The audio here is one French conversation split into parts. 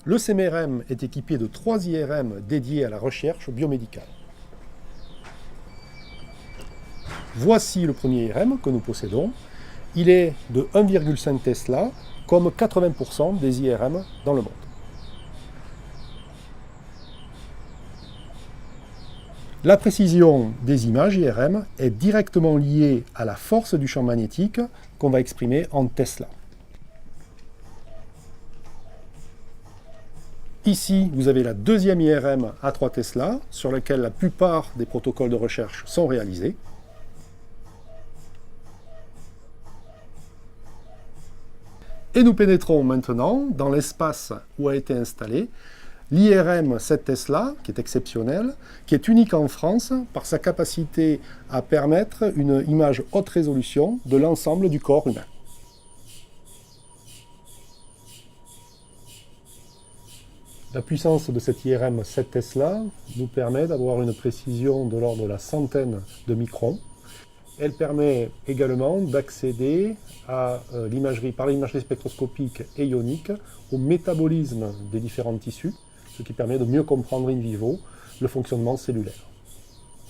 Le CMRM est équipé de 3 IRM dédiés à la recherche biomédicale. Voici le premier IRM que nous possédons. Il est de 1,5 Tesla, comme 80% des IRM dans le monde. La précision des images IRM est directement liée à la force du champ magnétique qu'on va exprimer en Tesla. Ici, vous avez la deuxième IRM à 3 Tesla, sur laquelle la plupart des protocoles de recherche sont réalisés. Et nous pénétrons maintenant dans l'espace où a été installé l'IRM 7 Tesla, qui est exceptionnel, qui est unique en France par sa capacité à permettre une image haute résolution de l'ensemble du corps humain. La puissance de cette IRM 7 Tesla nous permet d'avoir une précision de l'ordre de la centaine de microns. Elle permet également d'accéder à l'imagerie, par l'imagerie spectroscopique et ionique, au métabolisme des différents tissus, ce qui permet de mieux comprendre in vivo le fonctionnement cellulaire.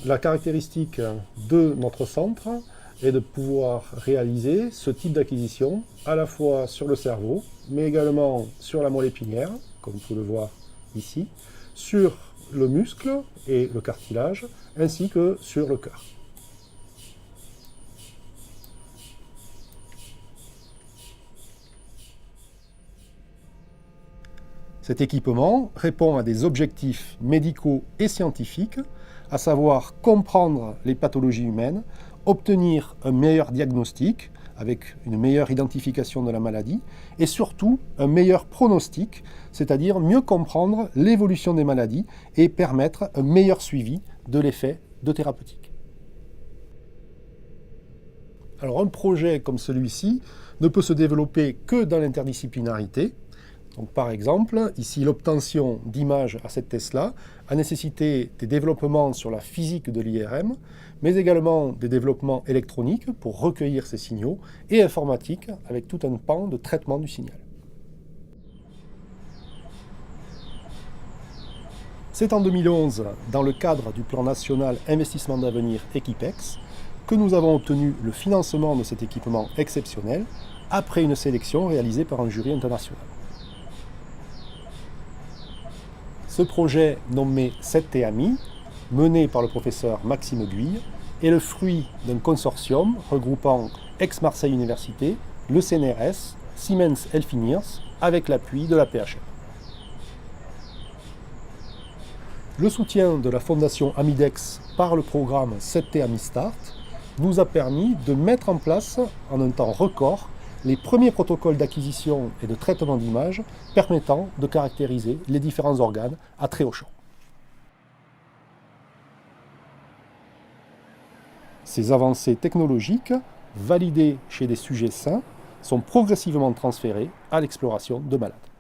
La caractéristique de notre centre est de pouvoir réaliser ce type d'acquisition à la fois sur le cerveau, mais également sur la moelle épinière, comme vous pouvez le voir ici, sur le muscle et le cartilage, ainsi que sur le cœur. Cet équipement répond à des objectifs médicaux et scientifiques, à savoir comprendre les pathologies humaines, obtenir un meilleur diagnostic avec une meilleure identification de la maladie et surtout un meilleur pronostic, c'est-à-dire mieux comprendre l'évolution des maladies et permettre un meilleur suivi de l'effet de thérapeutique. Alors un projet comme celui-ci ne peut se développer que dans l'interdisciplinarité. Donc, par exemple, ici l'obtention d'images à 7 Tesla a nécessité des développements sur la physique de l'IRM, mais également des développements électroniques pour recueillir ces signaux et informatiques avec tout un pan de traitement du signal. C'est en 2011, dans le cadre du plan national investissement d'avenir Equipex, que nous avons obtenu le financement de cet équipement exceptionnel après une sélection réalisée par un jury international. Ce projet nommé 7TAMI, mené par le professeur Maxime Guille, est le fruit d'un consortium regroupant Aix-Marseille Université, le CNRS, Siemens Healthineers, avec l'appui de la PHR. Le soutien de la fondation Amidex par le programme 7TAMI Start nous a permis de mettre en place, en un temps record, les premiers protocoles d'acquisition et de traitement d'images permettant de caractériser les différents organes à très haut champ. Ces avancées technologiques, validées chez des sujets sains, sont progressivement transférées à l'exploration de malades.